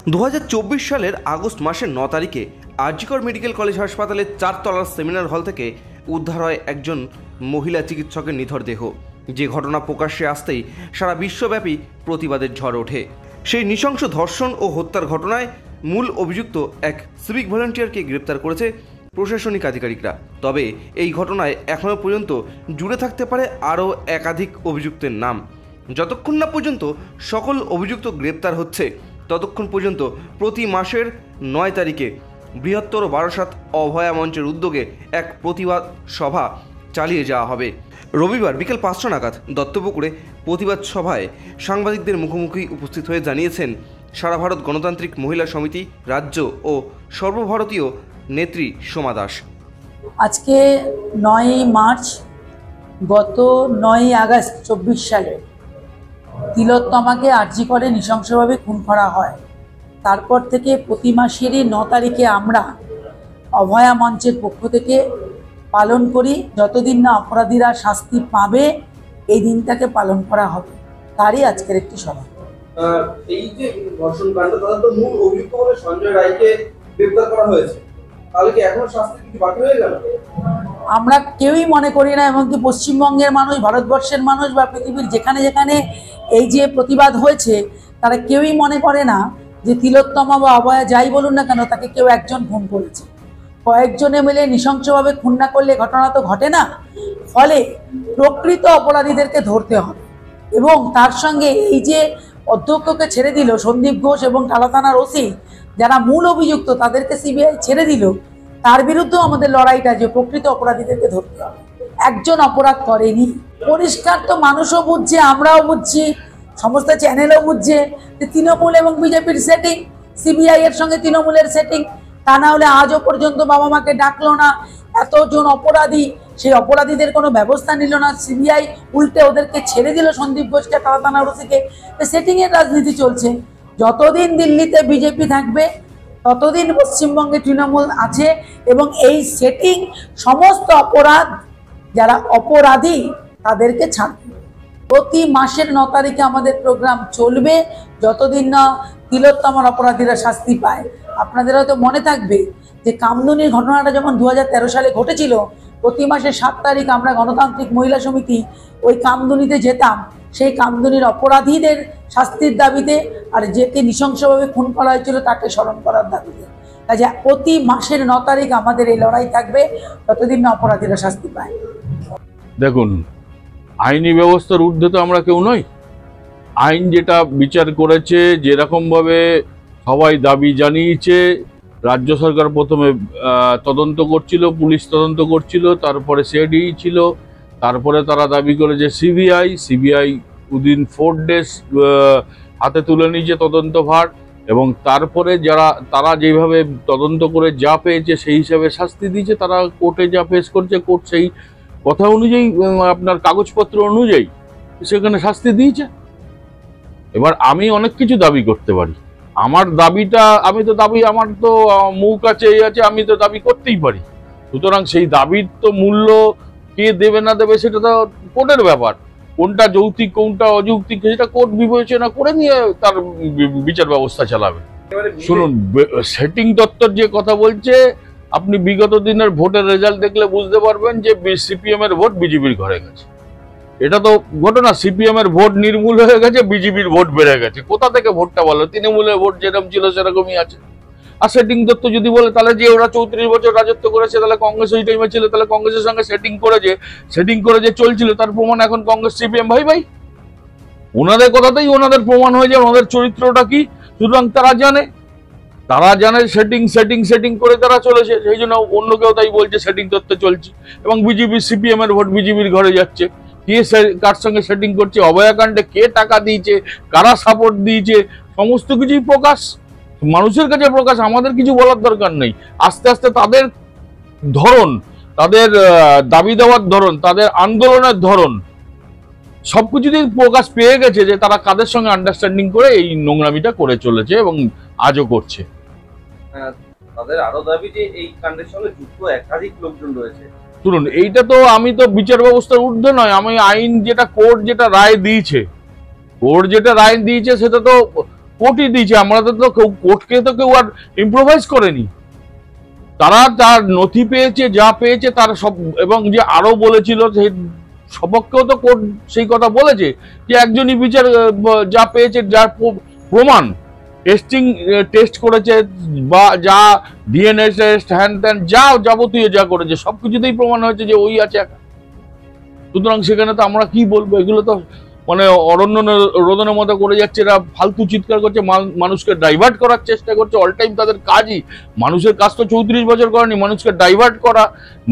2024 সালের আগস্ট মাসের 9 তারিখে আরজিকর মেডিকেল কলেজ হাসপাতালের 4 তলার সেমিনার হল থেকে উদ্ধার হয় একজন মহিলা চিকিৎসকের নিথর দেহ। যে ঘটনা প্রকাশ্যে আসতেই সারা বিশ্বব্যাপী প্রতিবাদের ঝড় ওঠে। সেই নৃশংস ধর্ষণ ও হত্যার ঘটনায় মূল অভিযুক্ত এক সিভিক ভলান্টিয়ারকে গ্রেপ্তার করেছে প্রশাসনিক আধিকারিকরা। তবে এই ঘটনায় এখনও পর্যন্ত জুড়ে থাকতে পারে আরও একাধিক অভিযুক্তের নাম। যতক্ষণ না পর্যন্ত সকল অভিযুক্ত গ্রেপ্তার হচ্ছে ততক্ষণ পর্যন্ত প্রতি মাসের 9 তারিখে বৃহত্তর বারাসাত অভয়া মঞ্চের উদ্যোগে এক প্রতিবাদ সভা চালিয়ে যাওয়া হবে। রবিবার বিকেল 5টা নাগাদ দত্তপুকুরে প্রতিবাদ সভায় সাংবাদিকদের মুখোমুখি উপস্থিত হয়ে জানিয়েছেন সারা ভারত গণতান্ত্রিক মহিলা সমিতি রাজ্য ও সর্বভারতীয় নেত্রী সোমা দাস। আজকে 9 মার্চ, গত 9 আগস্ট 24 সালে তিলোত্তমাকে আরজি করে নৃশংসভাবে খুন করা হয়। তারপর থেকে প্রতি মাসেরই 9 তারিখে আমরা অভয়া মঞ্চের পক্ষ থেকে পালন করি। যতদিন না অপরাধীরা শাস্তি পাবে এই দিনটাকে পালন করা হবে, তারই আজকের একটি সভা। এই যে ধর্ষণ কাণ্ড, তাদের তো মূল অভিযুক্ত বলে সঞ্জয় রায়কে গ্রেফতার করা হয়েছে, তাহলে কি এখনো শাস্তি কিছু বাকি হয়ে গেল? আমরা কেউই মনে করি না, এমনকি পশ্চিমবঙ্গের মানুষ, ভারতবর্ষের মানুষ বা পৃথিবীর যেখানে যেখানে এই যে প্রতিবাদ হয়েছে তারা কেউই মনে করে না যে তিলোত্তমা বা অভয়া যাই বলুন না কেন তাকে কেউ একজন খুন করেছে। কয়েকজনে মিলে নৃশংসভাবে খুন না করলে ঘটনা তো ঘটে না। ফলে প্রকৃত অপরাধীদেরকে ধরতে হবে এবং তার সঙ্গে এই যে অধ্যক্ষকে ছেড়ে দিল সন্দীপ ঘোষ এবং টালা থানার ওসি, যারা মূল অভিযুক্ত তাদেরকে সিবিআই ছেড়ে দিল, তার বিরুদ্ধেও আমাদের লড়াইটা যে প্রকৃত অপরাধীদেরকে ধরতে হবে। একজন অপরাধ করেনি, পরিষ্কার তো মানুষও বুঝছে, আমরাও বুঝছি, সমস্ত চ্যানেলও বুঝছে যে তৃণমূল এবং বিজেপির সেটিং, সিবিআই এর সঙ্গে তৃণমূলের সেটিং। তা না হলে আজও পর্যন্ত বাবা মাকে ডাকলো না, এতজন অপরাধী, সেই অপরাধীদের কোনো ব্যবস্থা নিল না সিবিআই, উল্টে ওদেরকে ছেড়ে দিল সন্দীপ ঘোষকে, টালা থানার ওসিকে। সেটিংয়ের রাজনীতি চলছে। যতদিন দিল্লিতে বিজেপি থাকবে ততদিন পশ্চিমবঙ্গে তৃণমূল আছে এবং এই সেটিং সমস্ত অপরাধ যারা অপরাধী তাদেরকে ছাড়বে। প্রতি মাসের 9 তারিখে আমাদের প্রোগ্রাম চলবে যতদিন না তিলোত্তমার অপরাধীরা শাস্তি পায়। আপনাদের হয়তো মনে থাকবে যে কামদুনির ঘটনাটা যখন 2013 সালে ঘটেছিল, প্রতি মাসের 7 তারিখ আমরা গণতান্ত্রিক মহিলা সমিতি ওই কামদুনিতে যেতাম, সেই কামদুনির অপরাধীদের শাস্তির দাবিতে আর যেকে নৃশংসভাবে খুন করা হয়েছিল তাকে স্মরণ করার দাবিতে। কাজে প্রতি মাসের 9 তারিখ আমাদের এই লড়াই থাকবে ততদিন না অপরাধীরা শাস্তি পায়। দেখুন, আইনি ব্যবস্থার ঊর্ধ্বে তো আমরা কেউ নই। আইন যেটা বিচার করেছে, যেরকমভাবে সবাই দাবি জানিয়েছে, রাজ্য সরকার প্রথমে তদন্ত করছিল, পুলিশ তদন্ত করছিল, তারপরে সিআইডি ছিল, তারপরে তারা দাবি করে যে সিবিআই উইদিন 4 days হাতে তুলে নিয়েছে তদন্তভার, এবং তারপরে তারা যেভাবে তদন্ত করে যা পেয়েছে সেই হিসাবে শাস্তি দিয়েছে। তারা কোর্টে যা পেশ করছে, কোর্ট সেই কথা অনুযায়ী, আপনার কাগজপত্র অনুযায়ী সেখানে শাস্তি দিয়েছে। এবার আমি অনেক কিছু দাবি করতে পারি, আমার দাবিটা আমার তো মুখ আছে, এই আছে, আমি তো দাবি করতেই পারি। সুতরাং সেই দাবির তো মূল্য কে দেবে না দেবে সেটা তো কোর্টের ব্যাপার। কোনটা যৌক্তিক কোনটা অযৌক্তিক সেটা কোর্ট বিবেচনা করে নিয়ে তার বিচার ব্যবস্থা চালাবে। শুনুন, সেটিং দপ্তর যে কথা বলছে, আপনি বিগত দিনের ভোটের রেজাল্ট দেখলে বুঝতে পারবেন যে সিপিএম এর ভোট বিজেপির ঘরে গেছে। এটা তো ঘটনা, সিপিএম এর ভোট নির্মূল হয়ে গেছে, বিজেপির ভোট বেড়ে গেছে। কোথা থেকে ভোটটা বলো? তৃণমূলের ভোট যেরকম ছিল সেরকমই আছে। আর সেটিং দত্ত যদি বলে তাহলে যে ওরা 34 বছর রাজত্ব করেছে, তাহলে কংগ্রেস ওই টাইমে ছিল, তাহলে কংগ্রেসের সঙ্গে সেটিং করে যে চলছিল তার প্রমাণ এখন কংগ্রেস সিপিএম ভাই ওনাদের কথাতেই ওনাদের প্রমাণ হয়ে যায় ওনাদের চরিত্রটা কি। সুতরাং তারা জানে সেটিং করে তারা চলেছে, সেই জন্য অন্য কেউ তাই বলছে সেটিং দত্ত চলছে। এবং বিজেপি সিপিএম এর ভোট বিজেপির ঘরে যাচ্ছে। কে কার সঙ্গে সেটিং করছে, অভয়াকাণ্ডে কে টাকা দিয়েছে, কারা সাপোর্ট দিয়েছে, সমস্ত কিছুই প্রকাশ, মানুষের কাছে প্রকাশ। আমাদের কিছু বলার দরকার নেই। আস্তে আস্তে তাদের ধরন, তাদের দাবি দেওয়ার ধরন, তাদের আন্দোলনের ধরন সবকিছুতেই প্রকাশ পেয়ে গেছে যে তারা কাদের সঙ্গে আন্ডারস্ট্যান্ডিং করে এই নোংরামিটা করে চলেছে এবং আজও করছে। তাদের আরো দাবি যে এই কাণ্ডের সঙ্গে যুক্ত একাধিক লোকজন রয়েছে। শুনুন, এইটা তো আমি তো বিচার ব্যবস্থার ঊর্ধ্বে নয়, আমি আইন যেটা কোর্ট যেটা রায় দিয়েছে সেটা তো কোর্টই দিয়েছে, আমাদের তো কেউ কোর্টকে তো কেউ আর ইম্প্রোভাইজ করেনি। তারা তার নথি পেয়েছে, যা পেয়েছে তার সব, এবং যে আরো বলেছিল সেই সপক্ষেও তো কোর্ট সেই কথা বলেছে যে একজনই বিচার যা পেয়েছে, যার প্রমাণ টেস্ট করেছে বা যা ডিএনএ টেস্ট হ্যান ত্যান যা যাবতীয় যা করেছে সবকিছুতেই প্রমাণ হয়েছে যে ওই আছে একা। সুতরাং সেখানে তো আমরা কি বলবো, এগুলো তো মানে অরণ্য রোদনের মতো করে যাচ্ছে, এরা ফালতু চিৎকার করছে, মানুষকে ডাইভার্ট করার চেষ্টা করছে। অল টাইম তাদের কাজই, মানুষের কাজ তো 34 বছর করেনি, মানুষকে ডাইভার্ট করা,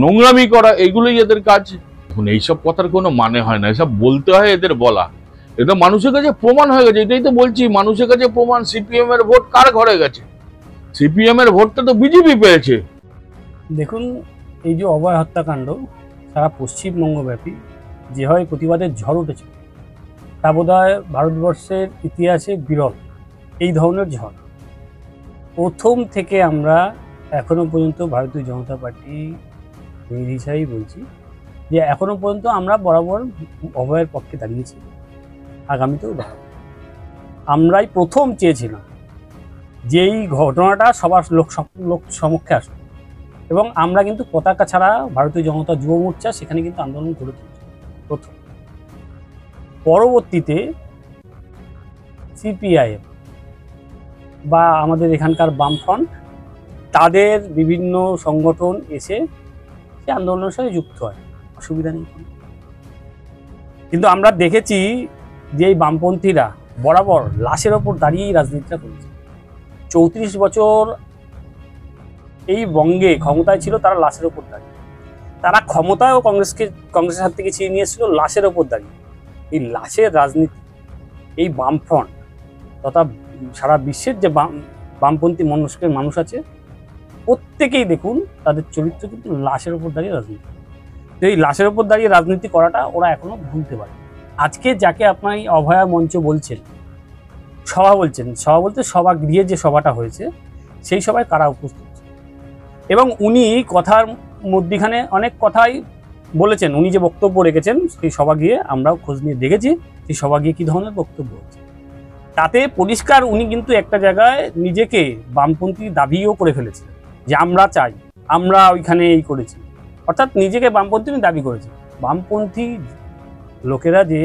নোংরামি করা, এগুলোই এদের কাজ। এখন এইসব কথার কোনো মানে হয় না, এসব বলতে হয় এদের বলা, এটা মানুষের কাছে প্রমাণ হয়ে গেছে। এটাই তো বলছি, মানুষের কাছে প্রমাণ। সিপিএম এর ভোট কার ঘরে গেছে? সিপিএম এর ভোটটা তো বিজেপি পেয়েছে। দেখুন, এই যে অভয় হত্যাকাণ্ড সারা পশ্চিমবঙ্গব্যাপী যেভাবে প্রতিবাদের ঝড় উঠেছে, তা বোধহয় ভারতবর্ষের ইতিহাসে বিরল এই ধরনের ঝড়। প্রথম থেকে আমরা এখনো পর্যন্ত ভারতীয় জনতা পার্টি হিসাবেই বলছি যে এখনো পর্যন্ত আমরা বরাবর অভয়ের পক্ষে দাঁড়িয়েছি, আগামীতেও দাঁড়াবো। আমরাই প্রথম চেয়েছিলাম যে এই ঘটনাটা সবার লোক সমক্ষে আসবে, এবং আমরা কিন্তু পতাকা ছাড়া ভারতীয় জনতা যুব মোর্চা সেখানে কিন্তু আন্দোলন করে তুলছি প্রথম। পরবর্তীতে সিপিআইএম বা আমাদের এখানকার বামফ্রন্ট, তাদের বিভিন্ন সংগঠন এসে সে আন্দোলনের সাথে যুক্ত হয়, অসুবিধা নেই। কিন্তু আমরা দেখেছি যে এই বামপন্থীরা বরাবর লাশের ওপর দাঁড়িয়েই রাজনীতিটা করেছে। 34 বছর এই বঙ্গে ক্ষমতায় ছিল, তারা লাশের ওপর দাঁড়িয়ে, তারা ক্ষমতায়ও কংগ্রেসের হাত থেকে ছিনিয়ে নিয়েছিল লাশের ওপর দাঁড়িয়ে। এই লাশের রাজনীতি এই বামফ্রন্ট তথা সারা বিশ্বের যে বামপন্থী মানুষ আছে, প্রত্যেকেই দেখুন তাদের চরিত্র কিন্তু লাশের ওপর দাঁড়িয়ে রাজনীতি। তো এই লাশের ওপর দাঁড়িয়ে রাজনীতি করাটা ওরা এখনো ভুলতে পারে। আজকে যাকে আপনার অভয়া মঞ্চ বলছেন, সভা বলছেন, সভা বলতে সভাগৃহে যে সভাটা হয়েছে সেই সভায় কারা উপস্থিত, এবং উনি কথার মধ্যখানে অনেক কথাই বলেছেন। উনি যে বক্তব্য রেখেছেন সেই সভা গিয়ে আমরাও খোঁজ নিয়ে দেখেছি সেই সভা গিয়ে কী ধরনের বক্তব্য হচ্ছে। তাতে পরিষ্কার উনি কিন্তু একটা জায়গায় নিজেকে বামপন্থী দাবিও করে ফেলেছে যে আমরা চাই, আমরা ওইখানে এই করেছি, অর্থাৎ নিজেকে বামপন্থী দাবি করেছে। বামপন্থী লোকেরা যে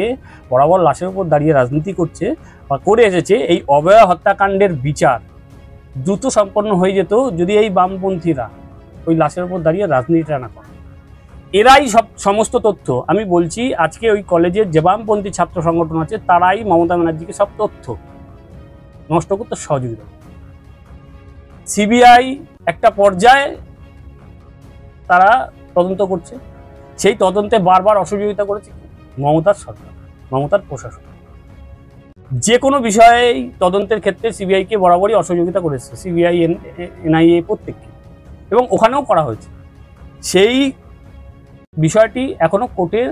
বরাবর লাশের উপর দাঁড়িয়ে রাজনীতি করছে বা করে এসেছে, এই অভয়া হত্যাকাণ্ডের বিচার দ্রুত সম্পন্ন হয়ে যেত যদি এই বামপন্থীরা ওই লাশের উপর দাঁড়িয়ে রাজনীতিটা না করে। এরাই সমস্ত তথ্য আমি বলছি, আজকে ওই কলেজের যে বামপন্থী ছাত্র সংগঠন আছে তারাই মমতা ব্যানার্জিকে সব তথ্য নষ্ট করতে সহযোগিতা। সিবিআই একটা পর্যায়ে তারা তদন্ত করছে, সেই তদন্তে বারবার অসহযোগিতা করেছে মমতার সরকার, মমতার প্রশাসন। যে কোনো বিষয়ে তদন্তের ক্ষেত্রে সিবিআইকে বরাবরই অসহযোগিতা করেছে, সিবিআই এনআইএ প্রত্যেককে, এবং ওখানেও করা হয়েছে। সেই বিষয়টি এখনো কোর্টের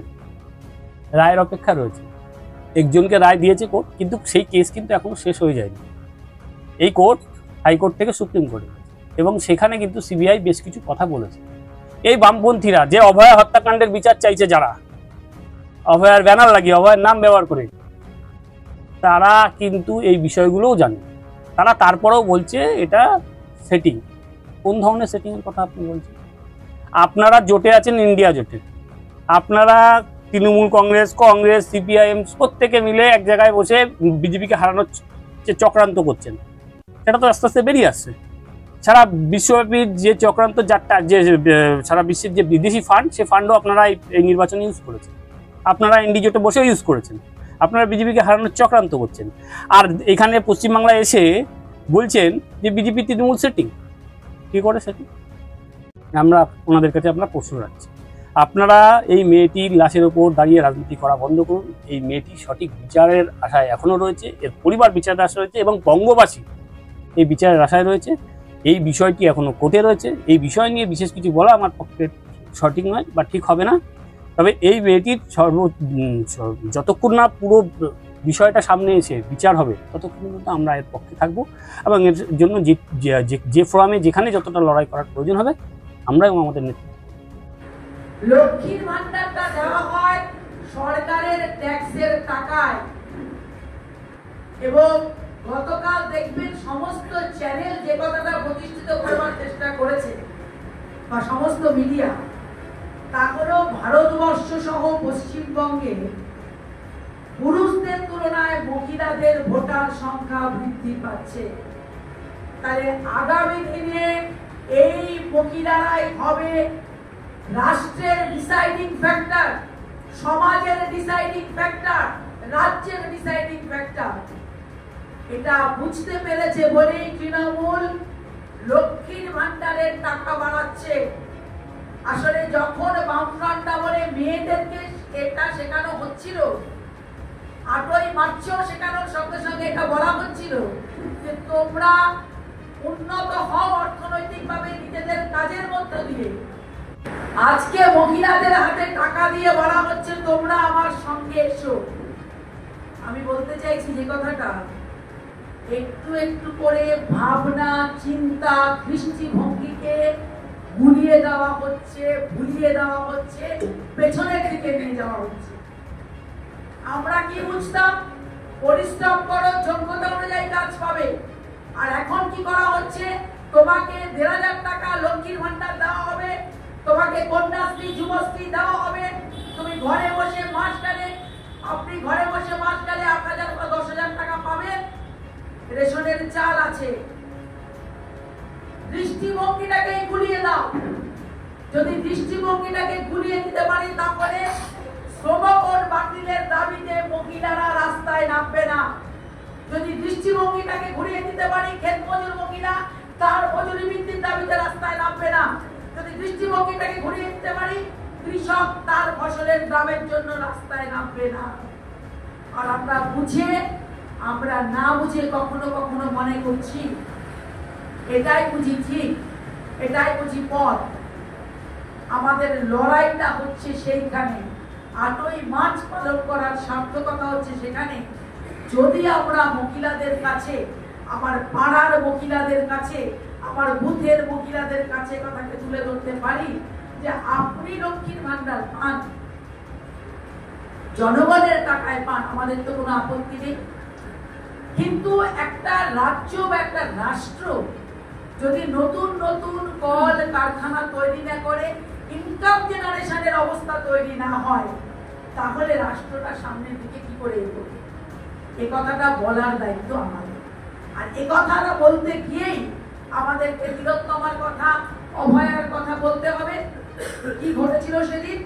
রায়ের অপেক্ষা রয়েছে। একজনকে রায় দিয়েছে কোর্ট, কিন্তু সেই কেস কিন্তু এখনো শেষ হয়ে যায়নি। এই কোর্ট হাইকোর্ট থেকে সুপ্রিম কোর্টে, এবং সেখানে কিন্তু সিবিআই বেশ কিছু কথা বলেছে। এই বামপন্থীরা যে অভয়া হত্যাকাণ্ডের বিচার চাইছে, যারা অভয়ার ব্যানার লাগিয়ে অভয়ের নাম ব্যবহার করে, তারা কিন্তু এই বিষয়গুলোও জানে। তারা তারপরেও বলছে এটা সেটিং। কোন ধরনের সেটিংয়ের কথা আপনি বলছেন? আপনারা জোটে আছেন, ইন্ডিয়া জোটে, আপনারা তৃণমূল কংগ্রেস, সিপিআইএম প্রত্যেকে মিলে এক জায়গায় বসে বিজেপিকে হারানোর যে চক্রান্ত করছেন, সেটা তো আস্তে আস্তে বেরিয়ে আসছে। সারা বিশ্বব্যাপী যে চক্রান্ত, যারটা যে সারা বিশ্বের যে বিদেশি ফান্ড, সে ফান্ডও আপনারা এই নির্বাচনে ইউজ করেছেন, আপনারা এনডি জোটে বসেও ইউজ করেছেন, আপনারা বিজেপিকে হারানোর চক্রান্ত করছেন। আর এখানে পশ্চিমবাংলায় এসে বলছেন যে বিজেপি তৃণমূল সেটিং। কী করে সেটিং? আমরা ওনাদের কাছে আপনার প্রশ্ন রাখছি। আপনারা এই মেয়েটির লাশের ওপর দাঁড়িয়ে রাজনীতি করা বন্ধ করুন। এই মেয়েটি সঠিক বিচারের আশায় এখনও রয়েছে, এর পরিবার বিচারের আশায় রয়েছে, এবং বঙ্গবাসী এই বিচারের আশায় রয়েছে। এই বিষয়টি এখনও কোর্টে রয়েছে। এই বিষয় নিয়ে বিশেষ কিছু বলা আমার পক্ষে সঠিক নয় বা ঠিক হবে না। তবে এই মেয়েটির যতক্ষণ না পুরো বিষয়টা সামনে এসে বিচার হবে, ততক্ষণ পর্যন্ত আমরা এর পক্ষে থাকবো, এবং এর জন্য যে ফোরামে যেখানে যতটা লড়াই করার প্রয়োজন হবে আমরা এবং আমাদের নেতৃত্ব। লক্ষ্মীর ভান্ডারটা দেওয়া হয় সরকারের ট্যাক্সের টাকায়, এবং গতকাল দেখবেন সমস্ত চ্যানেল যে কথাটা প্রতিষ্ঠিত করবার চেষ্টা করেছে বা সমস্ত মিডিয়া, তা হলো ভারতবর্ষ সহ পশ্চিমবঙ্গে পুরুষদের তুলনায় মহিলাদের ভোটার সংখ্যা বৃদ্ধি পাচ্ছে। তাহলে আগামী দিনে এই মহিলারাই হবে রাষ্ট্রের ডিসাইডিং ফ্যাক্টর, সমাজের ডিসাইডিং ফ্যাক্টর, রাজ্যের ডিসাইডিং ফ্যাক্টর। এটা বুঝতে পেরেছে বলেই তৃণমূল লক্ষ্মীর ভান্ডারের টাকা বাড়াচ্ছে। আসলে যখন বামফ্রন্ট আমলে মেয়েদেরকে এটা শেখানো হচ্ছিল, 8ই মার্চও শেখানোর সঙ্গে সঙ্গে এটা বলা হচ্ছিল যে তোমরা উন্নত হও অর্থনৈতিকভাবে নিজেদের কাজের মধ্য দিয়ে। আজকে মহিলাদের হাতে টাকা দিয়ে বলা হচ্ছে তোমরা আমার সঙ্গে এসো। আমি বলতে চাইছি যে কথাটা একটু একটু করে ভাবনা, চিন্তা, দৃষ্টিভঙ্গিকে গুলিয়ে দেওয়া হচ্ছে, ভুলিয়ে দেওয়া হচ্ছে, পেছনের দিকে নিয়ে যাওয়া হচ্ছে। আমরা কি বুঝতাম? পরিশ্রম করো, যোগ্যতা অনুযায়ী কাজ পাবে। আর এখন কি করা হচ্ছে? তোমাকে 1,500 টাকা লক্ষ্মীর ভান্ডার দেওয়া হবে, তোমাকে কন্যাশ্রী, যুবশ্রী দেওয়া হবে, তুমি ঘরে বসে মাস গেলে, আপনি ঘরে বসে মাস গেলে 8,000 বা 10,000 টাকা পাবেন, রেশনের চাল আছে। দৃষ্টিভঙ্গিটাকে গুলিয়ে দাও। যদি দৃষ্টিভঙ্গিটাকে গুলিয়ে দিতে পারি তাহলে শ্রমকোড বাতিলের দাবিতে মহিলারা রাস্তায় নামবে না। যদি দৃষ্টিভঙ্গিটাকে ঘুরিয়ে দিতে পারি ক্ষেত মজুর মহিলা তার মজুরি বৃদ্ধির দাবিতে রাস্তায় নামবে না। যদি দৃষ্টিভঙ্গিটাকে ঘুরিয়ে দিতে পারি কৃষক তার ফসলের দামের জন্য রাস্তায় নামবে না। আর আমরা না বুঝে কখনো কখনো মনে করছি এটাই বুঝি ঠিক, এটাই বুঝি পথ। আমাদের লড়াইটা হচ্ছে সেইখানে, 8ই মার্চ পালন করার সার্থকতা হচ্ছে সেখানে। যদি আমরা মহিলাদের কাছে, আমার পাড়ার মহিলাদের কাছে, আমার বুথের মহিলাদের কাছে কথাকে তুলে ধরতে পারি যে আপনি লক্ষ্মীর ভান্ডার পান, জনগণের টাকায় পান, আমাদের তো কোনো আপত্তি নেই। কিন্তু একটা রাজ্য বা একটা রাষ্ট্র যদি নতুন নতুন কল কারখানা তৈরি না করে, ইনকাম জেনারেশনের অবস্থা তৈরি না হয়, তাহলে রাষ্ট্রটা সামনের দিকে কি করে এগোবে? এই কথাটা বলার দায়িত্ব আমাদের। আর এই কথাটা বলতে গিয়েই আমাদেরকে তিলোত্তমার কথা, অভয়ার কথা বলতে হবে। কি ঘটেছিল সেদিন?